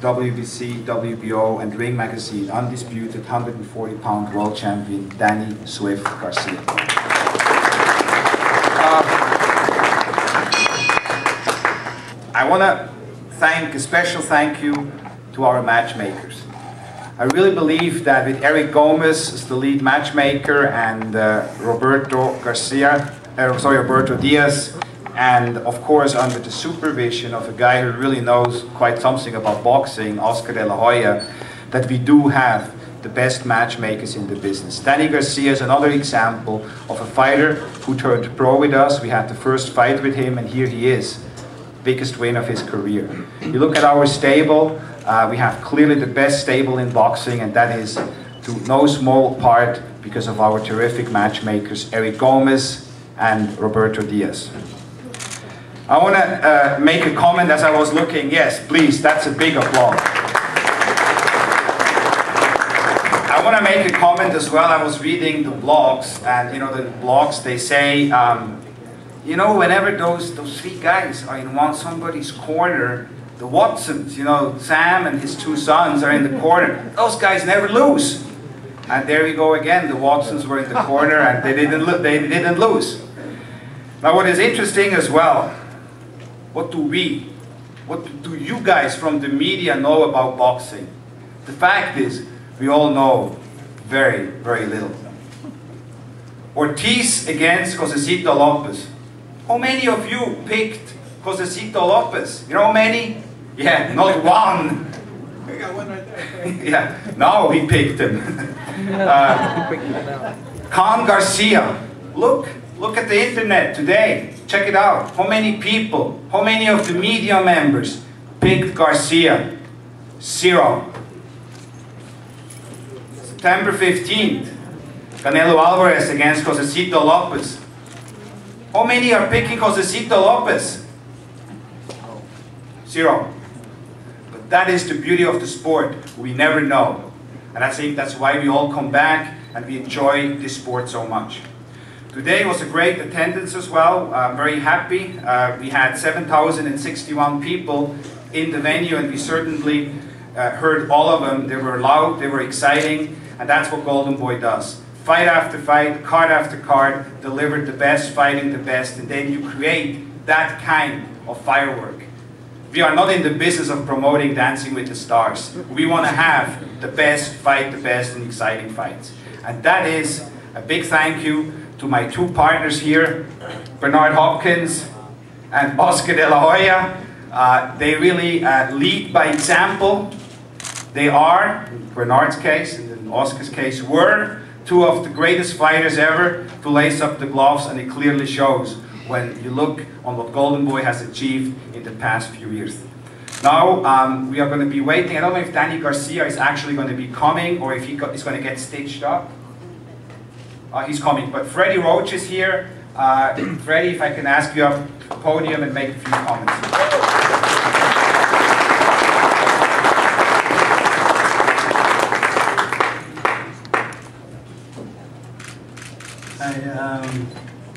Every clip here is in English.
WBC, WBO, and Ring Magazine undisputed 140-pound world champion Danny Swift Garcia. I want to thank a special thank you to our matchmakers. I really believe that with Eric Gomez as the lead matchmaker and Roberto Diaz, and of course under the supervision of a guy who really knows quite something about boxing, Oscar De La Hoya, that we do have the best matchmakers in the business. Danny Garcia is another example of a fighter who turned pro with us. We had the first fight with him, and here he is, biggest win of his career. You look at our stable, we have clearly the best stable in boxing, and that is to no small part because of our terrific matchmakers, Eric Gomez and Roberto Diaz. I want to make a comment as I was looking. Yes, please, that's a big applause. I want to make a comment as well. I was reading the blogs, and you know, the blogs, they say, you know, whenever those three guys are in somebody's corner, the Watsons, you know, Sam and his two sons are in the corner, those guys never lose. And there we go again, the Watsons were in the corner and they didn't lose. Now what is interesting as well, what do you guys from the media know about boxing? The fact is, we all know very, very little. Ortiz against Josecito Lopez. How many of you picked Josecito Lopez? You know how many? Yeah, not one. We got one right there. Yeah, no, he picked him. Khan Garcia. Look at the internet today. Check it out. How many people, how many of the media members picked Garcia? 0. September 15th, Canelo Alvarez against Josecito Lopez. How many are picking Josecito Lopez? 0. But that is the beauty of the sport. We never know. And I think that's why we all come back and we enjoy this sport so much. Today was a great attendance as well. I'm very happy. We had 7,061 people in the venue, and we certainly heard all of them. They were loud, they were exciting, and that's what Golden Boy does. Fight after fight, card after card, delivered the best, fighting the best, and then you create that kind of firework. We are not in the business of promoting Dancing with the Stars. We want to have the best, fight the best, and exciting fights. And that is a big thank you to my two partners here, Bernard Hopkins and Oscar De La Hoya. They really lead by example. They are, in Bernard's case, and in Oscar's case, were two of the greatest fighters ever to lace up the gloves, and it clearly shows when you look on what Golden Boy has achieved in the past few years. Now, we are going to be waiting. I don't know if Danny Garcia is actually going to be coming or if he's going to get stitched up. He's coming, but Freddie Roach is here. Freddie, if I can ask you up to the podium and make a few comments.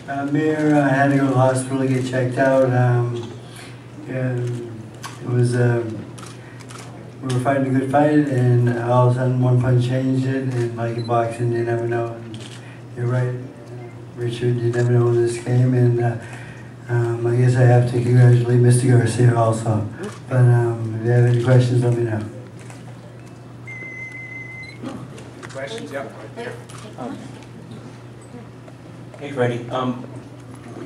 Amir, I had to go to the hospital to get checked out. It was, we were fighting a good fight, and all of a sudden one punch changed it, and like in boxing, you never know. And you're right, Richard, you never know in this game, and I guess I have to congratulate Mr. Garcia also. But if you have any questions, let me know. Questions? Yeah. Hey Freddie,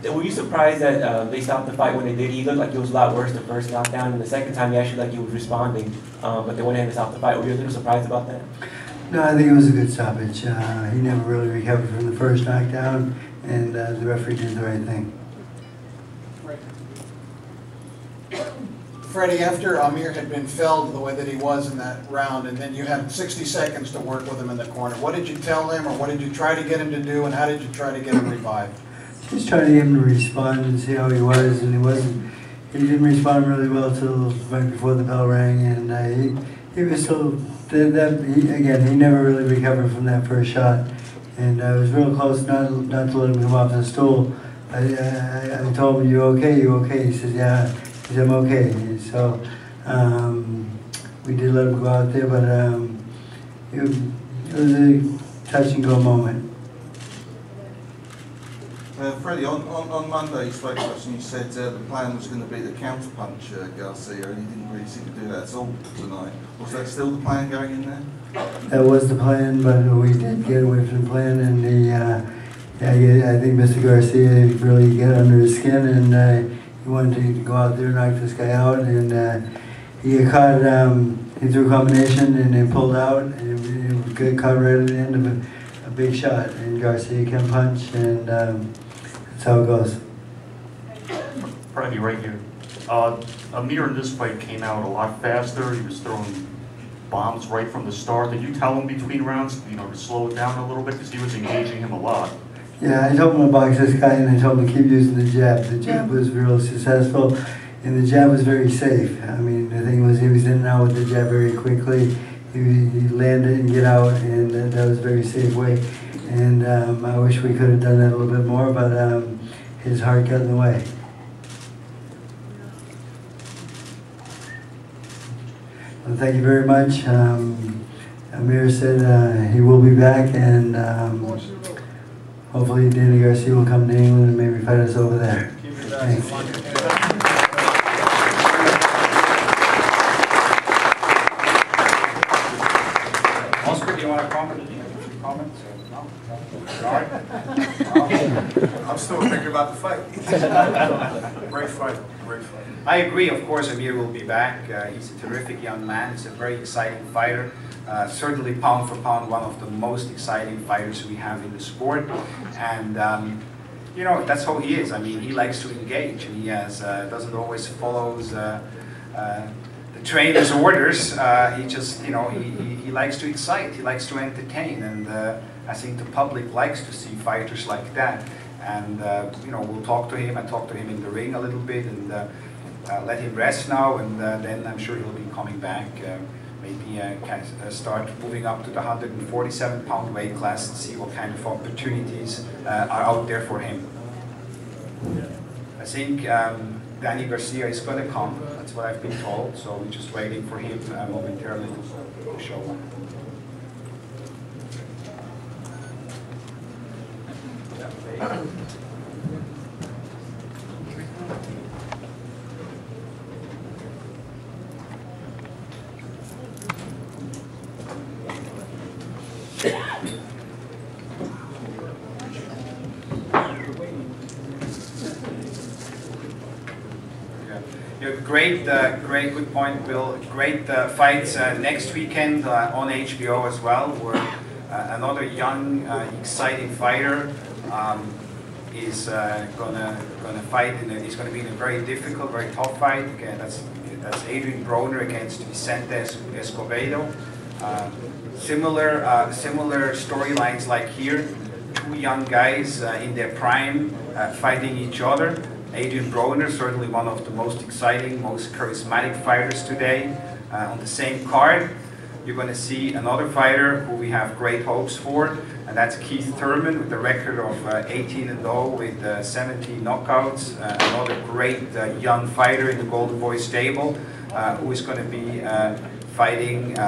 were you surprised that they stopped the fight when they did? He looked like it was a lot worse the first knockdown, and the second time he actually like he was responding, but they went ahead and stopped the fight. Were you a little surprised about that? No, I think it was a good stoppage. He never really recovered from the first knockdown, and the referee did the right thing. Freddie, after Amir had been felled the way that he was in that round, and then you had 60 seconds to work with him in the corner, what did you tell him, or what did you try to get him to do, and how did you try to get him revived? Just trying to get him to respond and see how he was, and he didn't respond really well till right before the bell rang, and he was still, again, he never really recovered from that first shot, and I was real close not to let him come off the stool. I told him, you okay, you okay? He said, yeah. He said, I'm okay. So we did let him go out there, but it was a touch and go moment. Freddie, on Monday you spoke to us and you said the plan was going to be to counterpunch Garcia, and you didn't really seem to do that at all tonight. Was that still the plan going in there? That was the plan, but we did get away from the plan, and I think Mr. Garcia really got under his skin, and he wanted to go out there and knock this guy out, and he got caught. He threw a combination and then pulled out, and it got caught right at the end of a big shot, and Garcia can punch, and that's how it goes. Freddie, right here. Amir in this fight came out a lot faster. He was throwing bombs right from the start. Did you tell him between rounds, to slow it down a little bit, because he was engaging him a lot? Yeah, I told him to box this guy, and I told him to keep using the jab. The jab was real successful, and the jab was very safe. I mean, the thing was, he was in and out with the jab very quickly. He landed and get out, and that was a very safe way. And I wish we could have done that a little bit more, but his heart got in the way. Well, thank you very much. Amir said he will be back, and hopefully Danny Garcia will come to England and maybe fight us over there. Thanks. Oscar, do you want to comment? Do you have a few comments? No? Sorry? I'm still thinking about the fight. Great fight, great fight. I agree, of course, Amir will be back. He's a terrific young man. He's a very exciting fighter. Certainly pound for pound, one of the most exciting fighters we have in the sport. And, that's how he is. I mean, he likes to engage, and he doesn't always follow the trainer's orders. He just, he likes to excite, he likes to entertain, and I think the public likes to see fighters like that. And, we'll talk to him. I talk to him in the ring a little bit, and let him rest now, and then I'm sure he'll be coming back. Maybe can start moving up to the 147-pound weight class and see what kind of opportunities are out there for him. I think Danny Garcia is going to come. That's what I've been told. So we're just waiting for him momentarily to show up. Great, good point, Bill. Great fights next weekend on HBO as well, where another young, exciting fighter is gonna fight. He's gonna be in a very difficult, very tough fight. Again, that's Adrian Broner against Vicente Escobedo. Similar storylines like here. Two young guys in their prime fighting each other. Adrian Broner, certainly one of the most exciting, most charismatic fighters today. On the same card, you're going to see another fighter who we have great hopes for, and that's Keith Thurman with a record of 18-0 with 17 knockouts. Another great young fighter in the Golden Boy stable, who is going to be fighting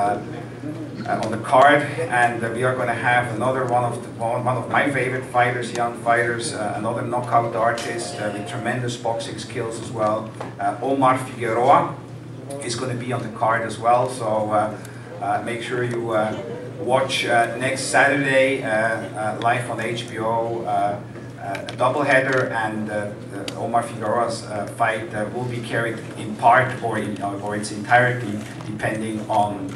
on the card, and we are going to have another one of my favorite fighters, young fighters, another knockout artist with tremendous boxing skills as well. Omar Figueroa is going to be on the card as well, so make sure you watch next Saturday live on HBO, a doubleheader, and Omar Figueroa's fight will be carried in part or its entirety, depending on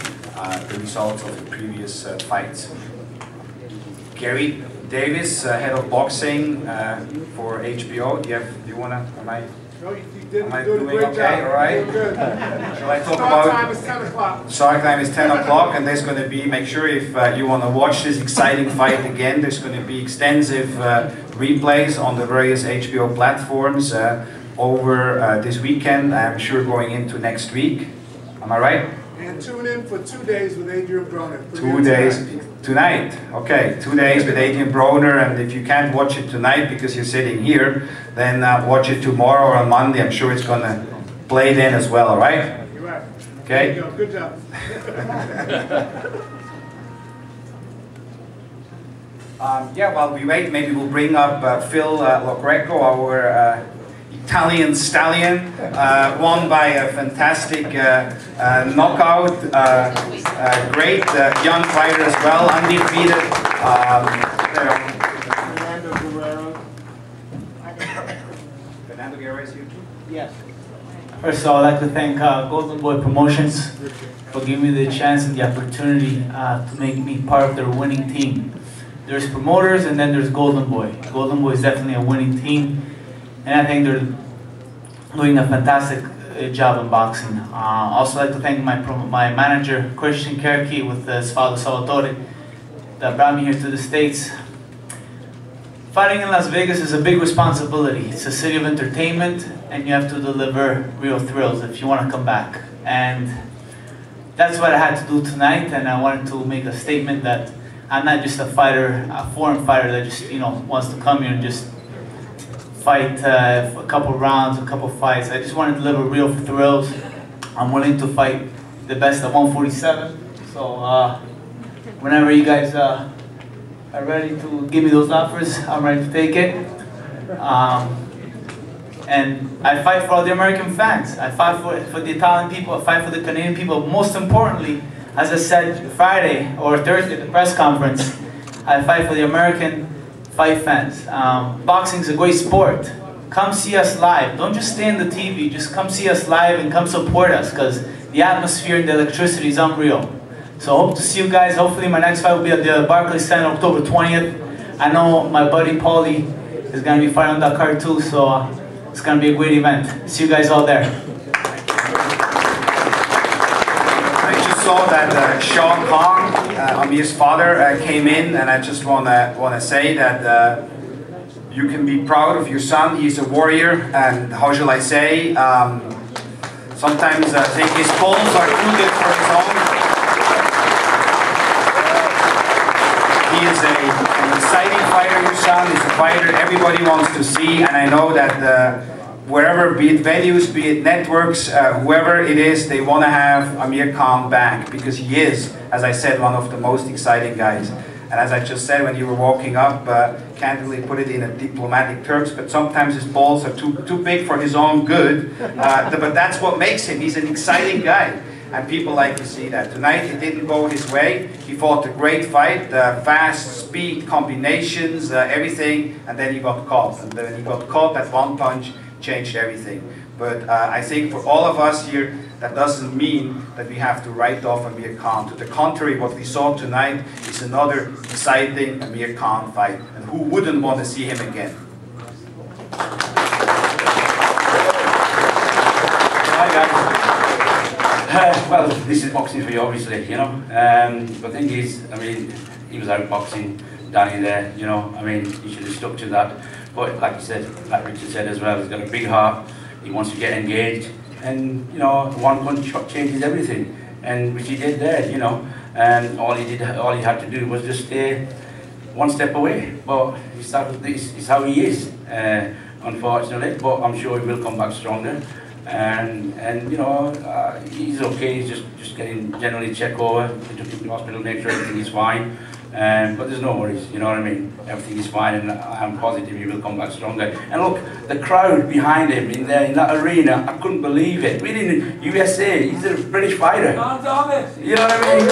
the results of the previous fights. Gary Davis, head of boxing for HBO. Do you wanna? Am I doing okay? All right. Shall I talk about? Start time is 10 o'clock. Start time is 10 o'clock, and there's going to be. Make sure if you want to watch this exciting fight again, there's going to be extensive replays on the various HBO platforms over this weekend. I'm sure going into next week. Am I right? And tune in for 2 days with Adrian Broner. 2 days tonight. Okay, 2 days with Adrian Broner, and if you can't watch it tonight because you're sitting here, then watch it tomorrow or on Monday. I'm sure it's gonna play then as well. All right? You're right. Okay? There you go, good job. Yeah, while we wait, maybe we'll bring up Phil Locreco, our Italian stallion, won by a fantastic knockout. Great young fighter as well, undefeated. Fernando Guerrero. Fernando Guerrero is here too? First of all, I'd like to thank Golden Boy Promotions for giving me the chance and the opportunity to make me part of their winning team. There's promoters and then there's Golden Boy. Golden Boy is definitely a winning team, and I think they're doing a fantastic job in boxing. Also like to thank my manager, Christian Kerke, with his father Salvatore, that brought me here to the States. Fighting in Las Vegas is a big responsibility. It's a city of entertainment, and you have to deliver real thrills if you want to come back. And that's what I had to do tonight, and I wanted to make a statement that I'm not just a fighter, a foreign fighter that just, wants to come here and just fight a couple rounds, a couple fights. I just want to deliver real thrills. I'm willing to fight the best at 147. So whenever you guys are ready to give me those offers, I'm ready to take it. And I fight for all the American fans. I fight for the Italian people. I fight for the Canadian people. Most importantly, as I said Friday or Thursday at the press conference, I fight for the American fight fans. Boxing is a great sport. Come see us live. Don't just stay on the TV. Just come see us live and come support us, because the atmosphere and the electricity is unreal. So I hope to see you guys. Hopefully my next fight will be at the Barclays Center October 20th. I know my buddy Paulie is going to be fighting on that card too, so it's going to be a great event. See you guys all there. Saw that Sean Kong, Amir's father, came in, and I just want to say that you can be proud of your son. He's a warrior, and how shall I say? Sometimes I think his goals are too good for his own. He is an exciting fighter. Your son is a fighter everybody wants to see, and I know that. Wherever, be it venues, be it networks, whoever it is, they want to have Amir Khan back, because he is, as I said, one of the most exciting guys. And as I just said when you were walking up, can't really put it in a diplomatic terms, but sometimes his balls are too big for his own good. But that's what makes him. He's an exciting guy, and people like to see that. Tonight it didn't go his way. He fought a great fight, fast, speed, combinations, everything, and then he got caught. And then he got caught, that one punch changed everything. But I think for all of us here, that doesn't mean that we have to write off Amir Khan. To the contrary, what we saw tonight is another exciting Amir Khan fight. And who wouldn't want to see him again? Well, this is boxing for you, obviously, the thing is, he was out boxing Danny there, he should have stuck to that. But like you said, like Richard said as well, he's got a big heart, he wants to get engaged, and one punch changes everything, and which he did there, and all he had to do was just stay one step away. But it's how he is, unfortunately, but I'm sure he will come back stronger. And he's okay, he's just getting generally checked over. They took him to the hospital, make sure everything is fine. But there's no worries, you know what I mean? Everything is fine, and I'm positive he will come back stronger. And look, the crowd behind him in that arena, I couldn't believe it. We didn't, USA, he's a British fighter. You know what I mean?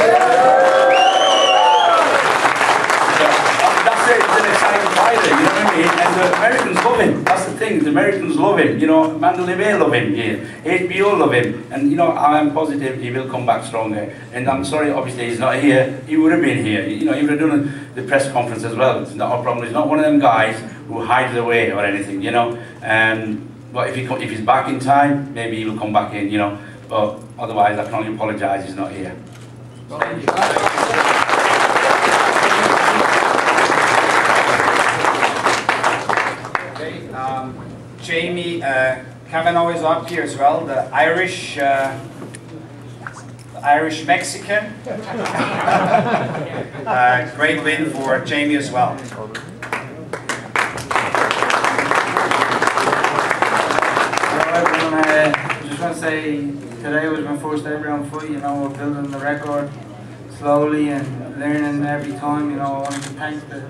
That's it, he's an exciting fighter, you know what I mean? And the Americans love him, that's the thing, the Americans love him, Mandalay Bay love him here, HBO love him, and I'm positive he will come back stronger. And I'm sorry, obviously he's not here, he would have been here, he would have done the press conference as well. It's not a problem, he's not one of them guys who hides away or anything, but if he's back in time, maybe he will come back in, but otherwise I can only apologise he's not here. Thank you. Jamie Cavanaugh is up here as well, the Irish Mexican. Great win for Jamie as well. I just want to say today was my first ever on foot. You know, we're building the record slowly and learning every time. You know, I wanted to thank the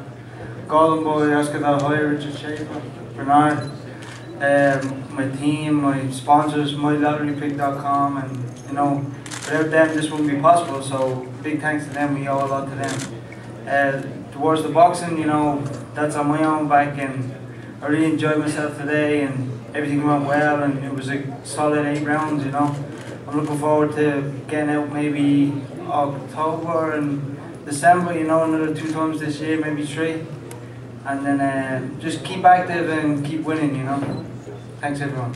Golden Boy, Oscar De La Hoya, Richard Schaefer, Bernard, my team, my sponsors, MyLotteryPick.com, and you know, without them this wouldn't be possible. So big thanks to them. We owe a lot to them. Towards the boxing, you know, that's on my own back, and I really enjoyed myself today, and everything went well, and it was a solid 8 rounds. You know, I'm looking forward to getting out maybe October and December. You know, another 2 times this year, maybe 3. And then just keep active and keep winning, you know. Thanks, everyone.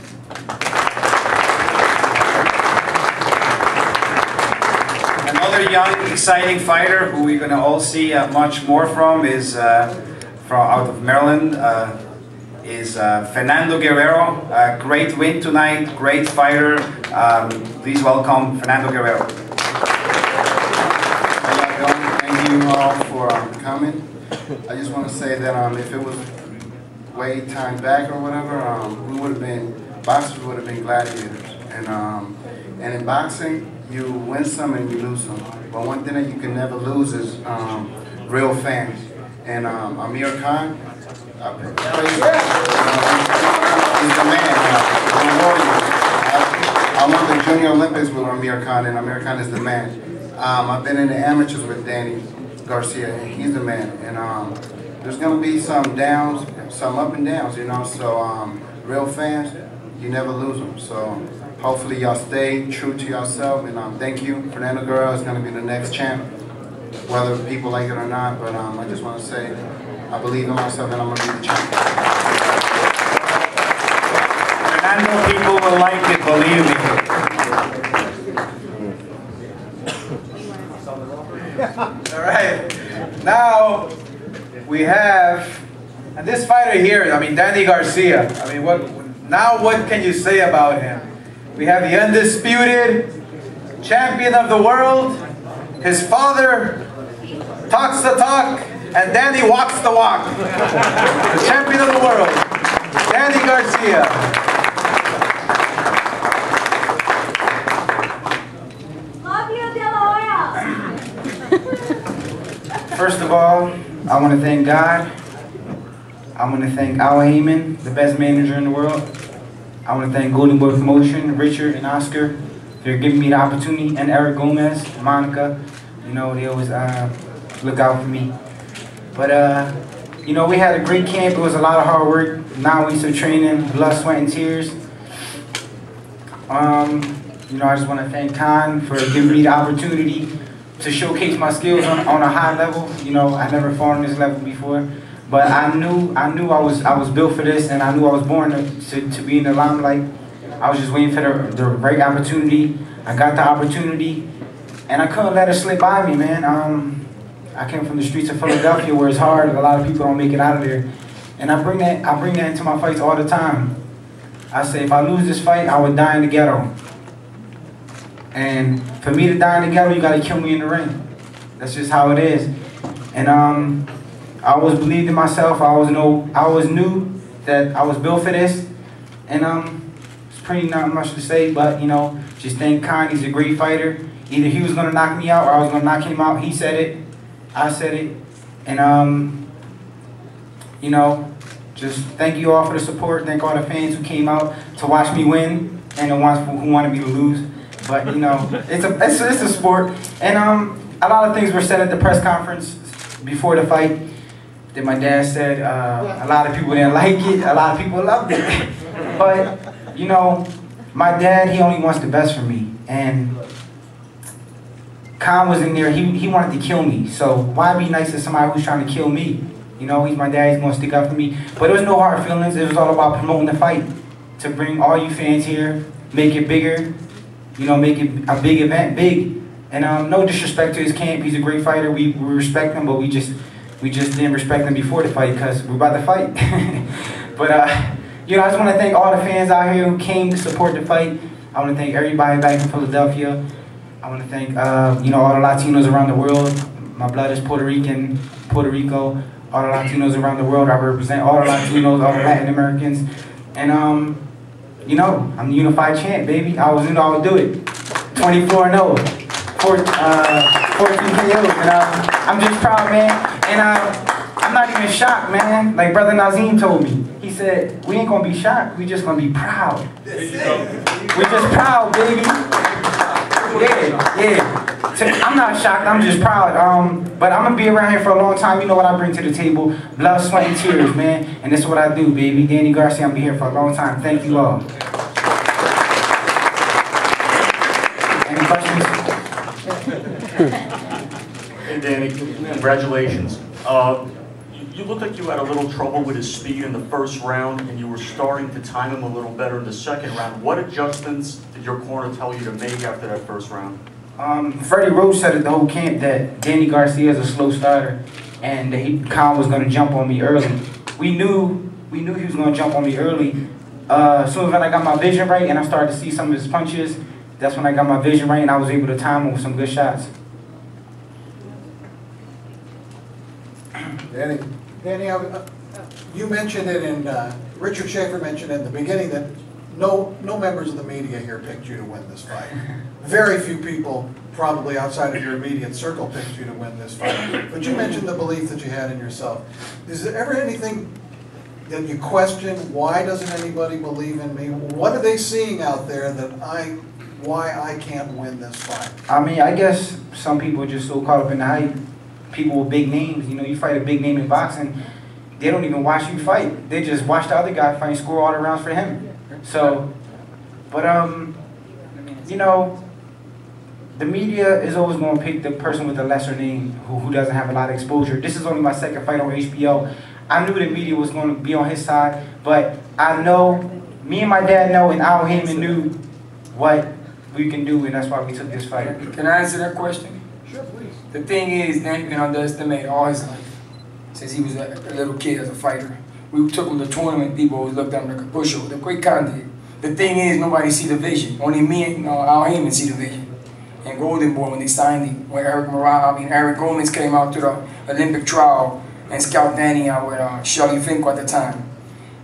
Another young, exciting fighter who we're going to all see much more from is from out of Maryland, is Fernando Guerrero. Great win tonight, great fighter. Please welcome Fernando Guerrero. Thank you all for coming. I just want to say that if it was way time back or whatever, we would have been, boxers would have been gladiators. And in boxing, you win some and you lose some. But one thing that you can never lose is real fans. And Amir Khan, he's the man, the warrior. I won the Junior Olympics with Amir Khan, and Amir Khan is the man. I've been in the amateurs with Danny Garcia, and he's the man. And there's going to be some downs, some up and downs, you know. So real fans, you never lose them. So hopefully y'all stay true to yourself. And thank you. Fernando Guerrero is going to be the next champ, whether people like it or not. But I just want to say, I believe in myself, and I'm going to be the champ. Fernando, people will like it, believe me. All right, now we have, and this fighter here, I mean, Danny Garcia. I mean, what can you say about him? We have the undisputed champion of the world. His father talks the talk, and Danny walks the walk. The champion of the world, Danny Garcia. First of all, I want to thank God. I want to thank Al Heyman, the best manager in the world. I want to thank Golden Boy Promotion, Richard and Oscar, for giving me the opportunity, and Eric Gomez, Monica. You know, they always look out for me. But, you know, we had a great camp. It was a lot of hard work, 9 weeks of training, blood, sweat, and tears. You know, I just want to thank Khan for giving me the opportunity to showcase my skills on a high level. You know, I never fought on this level before, but I knew I was built for this, and I knew I was born to be in the limelight. I was just waiting for the right opportunity. I got the opportunity, and I couldn't let it slip by me, man. I came from the streets of Philadelphia, where it's hard. A lot of people don't make it out of there, and I bring that into my fights all the time. I say, if I lose this fight, I would die in the ghetto. And for me to die in the ghetto, you gotta kill me in the ring. That's just how it is. And I always believed in myself. I always knew that I was built for this. And it's pretty not much to say, but you know, just thank Khan. He's a great fighter. Either he was gonna knock me out or I was gonna knock him out. He said it. I said it. And you know, just thank you all for the support. Thank all the fans who came out to watch me win and the ones who wanted me to lose. But you know, it's a sport, and a lot of things were said at the press conference before the fight that my dad said. A lot of people didn't like it, a lot of people loved it. But you know, my dad, he only wants the best for me, and Khan was in there. He wanted to kill me, so why be nice to somebody who's trying to kill me? You know, he's my dad. He's gonna stick up for me. But there was no hard feelings. It was all about promoting the fight, to bring all you fans here, make it bigger. You know, make it a big event, big. And no disrespect to his camp, he's a great fighter. We respect him, but we just didn't respect him before the fight because we're about to fight. But you know, I just want to thank all the fans out here who came to support the fight. I want to thank everybody back in Philadelphia. I want to thank you know, all the Latinos around the world. My blood is Puerto Rican, Puerto Rico. All the Latinos around the world. I represent all the Latinos, all the Latin Americans, and you know, I'm the unified champ, baby. I always knew I would do it. 24-0, 14 KOs, and I'm just proud, man. And I'm not even shocked, man. Like Brother Nazim told me. He said, we ain't gonna be shocked, we just gonna be proud. We're just proud, baby. Yeah. I'm not shocked, I'm just proud. But I'm gonna be around here for a long time. You know what I bring to the table? Blood, sweat, and tears, man. And this is what I do, baby. Danny Garcia, I'm gonna be here for a long time. Thank you all. Any questions? Hey, Danny, congratulations. You looked like you had a little trouble with his speed in the first round, and you were starting to time him a little better in the second round. What adjustments did your corner tell you to make after that first round? Freddie Roach said at the whole camp that Danny Garcia is a slow starter, and that Khan was going to jump on me early. We knew he was going to jump on me early. As soon as I got my vision right and I started to see some of his punches, that's when I got my vision right and I was able to time him with some good shots. Danny, you mentioned it, and Richard Schaefer mentioned it in the beginning that no members of the media here picked you to win this fight. Very few people, probably outside of your immediate circle, picked you to win this fight. But you mentioned the belief that you had in yourself. Is there ever anything that you question? Why doesn't anybody believe in me? What are they seeing out there that why I can't win this fight? I mean, I guess some people are just so caught up in the hype. People with big names, you know, you fight a big name in boxing, they don't even watch you fight. They just watch the other guy fight and score all the rounds for him. So, but you know, the media is always going to pick the person with the lesser name who doesn't have a lot of exposure. This is only my second fight on HBO. I knew the media was going to be on his side, but I know, me and my dad know, and Al Heyman knew what we can do, and that's why we took this fight. Can I answer that question? Sure, please. The thing is, Danny been underestimated all his life, since he was a little kid as a fighter. We took him to tournament, people always looked at him like a pushover. The quick contact. The thing is, nobody see the vision. Only me and Al Heyman see the vision. And Golden Boy, when they signed him, when Eric Gomez came out to the Olympic trial and scout Danny out with Shelly Finkel at the time.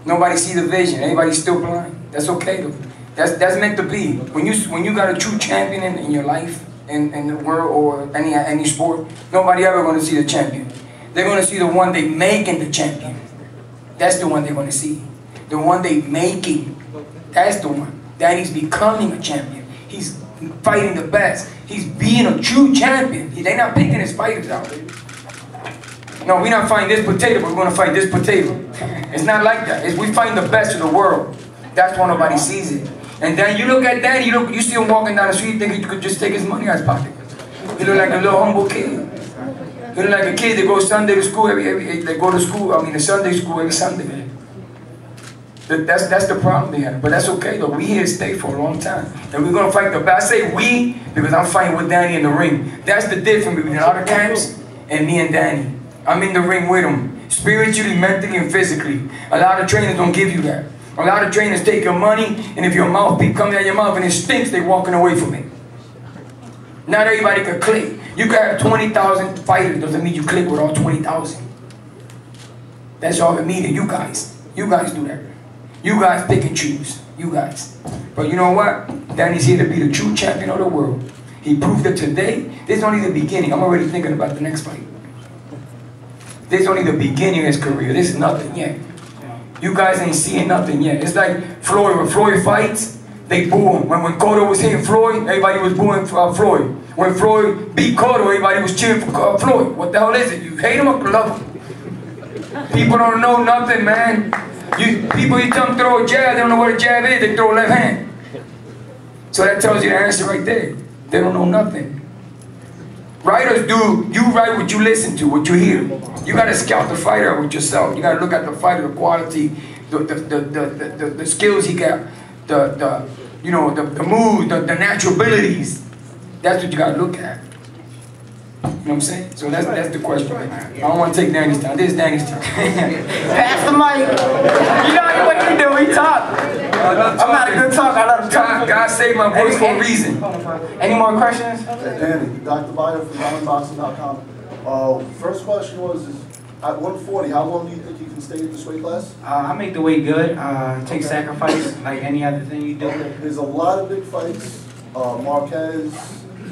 Nobody see the vision. Everybody's still blind. That's okay though. That's meant to be. When you got a true champion in your life, in the world or any sport, nobody ever going to see the champion. They're going to see the one they making the champion. That's the one they're going to see. The one they making. That's the one. Danny's becoming a champion. He's fighting the best. He's being a true champion. They're not picking his fighters out. No, we're not fighting this potato, but we're going to fight this potato. It's not like that. We fighting the best of the world. That's why nobody sees it. And then you look at Danny, you see him walking down the street, think he could just take his money out of his pocket. He look like a little humble kid. He look like a kid that goes Sunday to school they go to school, to Sunday school every Sunday. That's the problem they have. But that's okay though. We here to stay for a long time. And we're gonna fight the best. I say we because I'm fighting with Danny in the ring. That's the difference between other camps and me and Danny. I'm in the ring with him. Spiritually, mentally, and physically. A lot of trainers don't give you that. A lot of trainers take your money, and if your mouth keep coming out of your mouth and it stinks, they walking away from it. Not everybody can click. You can have 20,000 fighters, doesn't mean you click with all 20,000. That's all it means to you guys. You guys do that. You guys pick and choose. You guys. But you know what? Danny's here to be the true champion of the world. He proved it today. This is only the beginning. I'm already thinking about the next fight. This is only the beginning of his career. This is nothing yet. You guys ain't seeing nothing yet. It's like Floyd. When Floyd fights, they boo him. When Cotto was hitting Floyd, everybody was booing Floyd. When Floyd beat Cotto, everybody was cheering for Floyd. What the hell is it? You hate him or love him? People don't know nothing, man. People you tell them throw a jab, they don't know what a jab is, they throw a left hand. So that tells you the answer right there. They don't know nothing. Writers do, you write what you listen to, what you hear. You gotta scout the fighter with yourself. You gotta look at the fighter, the quality, the skills he got, the mood, the natural abilities. That's what you gotta look at. You know what I'm saying? So that's the question. I don't want to take Danny's time. This is Danny's time. Pass the mic. You know what you do. He talk. I'm not a good talker. I love to talk. God saved my voice for a reason. Any more questions? Danny, Dr. Byer from DiamondBoxing.com. First question was, at 140, how long do you think you can can stay in this weight class? I make the weight good. Take sacrifice like any other thing you do. Okay. There's a lot of big fights. Marquez,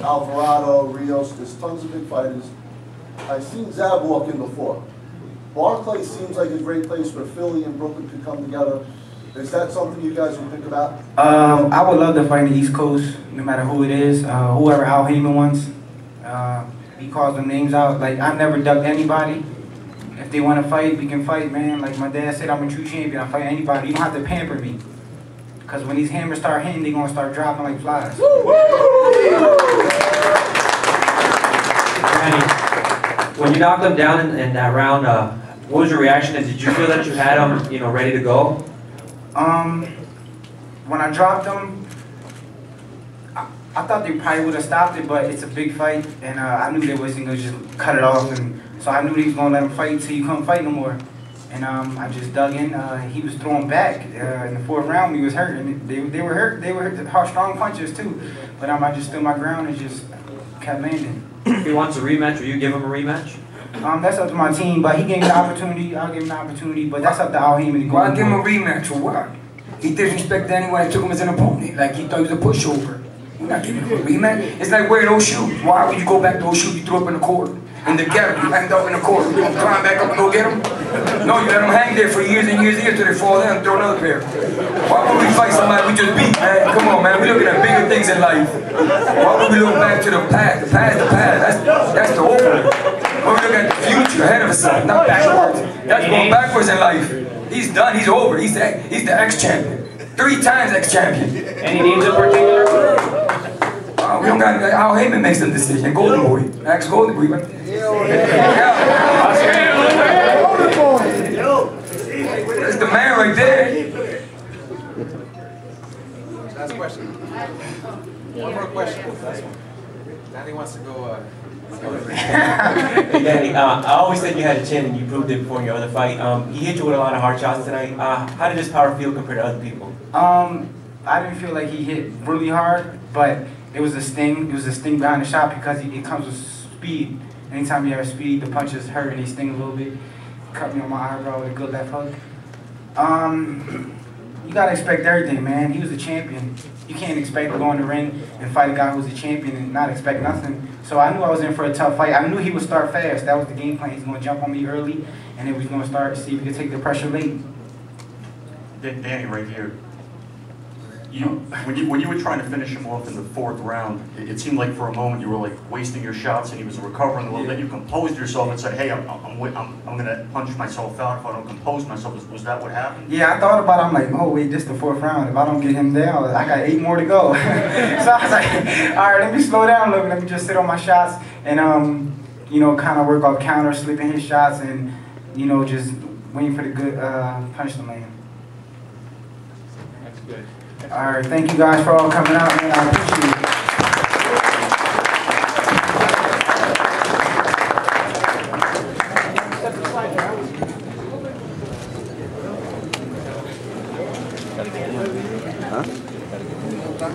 Alvarado, Rios. There's tons of big fighters. I've seen Zab walk in before. Barclay seems like a great place where Philly and Brooklyn could come together. Is that something you guys would think about? I would love to fight in the East Coast, no matter who it is. Whoever Al Heyman wants. He calls them names out. Like, I've never ducked anybody. If they want to fight, we can fight, man. Like my dad said, I'm a true champion. I fight anybody. You don't have to pamper me. Because when these hammers start hitting, they're going to start dropping like flies. Danny, when you knocked him down in that round, what was your reaction? And did you feel that you had him, ready to go? When I dropped him, I thought they probably would have stopped it, but it's a big fight, and I knew they wasn't going to just cut it off, and so I knew they was going to let him fight till you couldn't fight no more. And I just dug in. He was throwing back in the fourth round. He was hurt, and they were hurt. They were strong punches too, but I just stood my ground and just kept landing. If he wants a rematch, will you give him a rematch? That's up to my team, but he gave me the opportunity. I'll give him the opportunity, but that's up to Al Heyman to go. Why give him a rematch for what? He disrespected anyone that took him as an opponent, like he thought he was a pushover. We're not giving him a rematch. It's like wearing those shoes. Why would you go back to those shoes you threw up in the court? In the gap, you end up in the court. You don't climb back up and go get them? No, you let them hang there for years and years and years till they fall down and throw another pair. Why would we fight somebody we just beat, man? Come on, man. We're looking at bigger things in life. Why would we look back to the past? The past, the past. That's the old. When we look at the future, ahead of us, not backwards. That's going backwards in life. He's done. He's over. He's the ex-champion. 3 times ex-champion. Any names in particular? We don't got Al Heyman makes them decision. Golden Boy. Ask Golden Boy. That's the man right there. Last question. One more question. Last one. Danny wants to go. Hey Danny, I always said you had a chin, and you proved it before in your other fight. He hit you with a lot of hard shots tonight. How did his power feel compared to other people? I didn't feel like he hit really hard, but it was a sting. It was a sting behind the shot because it comes with speed. Anytime you have speed, the punches hurt and they sting a little bit. Cut me on my eyebrow with a good left hook. You gotta expect everything, man. He was a champion. You can't expect to go in the ring and fight a guy who's a champion and not expect nothing. So I knew I was in for a tough fight. I knew he would start fast. That was the game plan. He's gonna jump on me early, and then we're gonna start to see if we can take the pressure late. Danny, right here. When you were trying to finish him off in the 4th round, it seemed like for a moment you were like wasting your shots, and he was recovering a little bit. You composed yourself and said, "Hey, I'm gonna punch myself out if I don't compose myself." Was that what happened? Yeah, I thought about it. I'm like, oh wait, this is the 4th round. If I don't get him down, I got 8 more to go. So I was like, all right, let me slow down a little bit. Let me just sit on my shots and kind of work off counter, slipping his shots, and just waiting for the good punch to land. That's good. All right, thank you guys for all coming out, man. I appreciate it.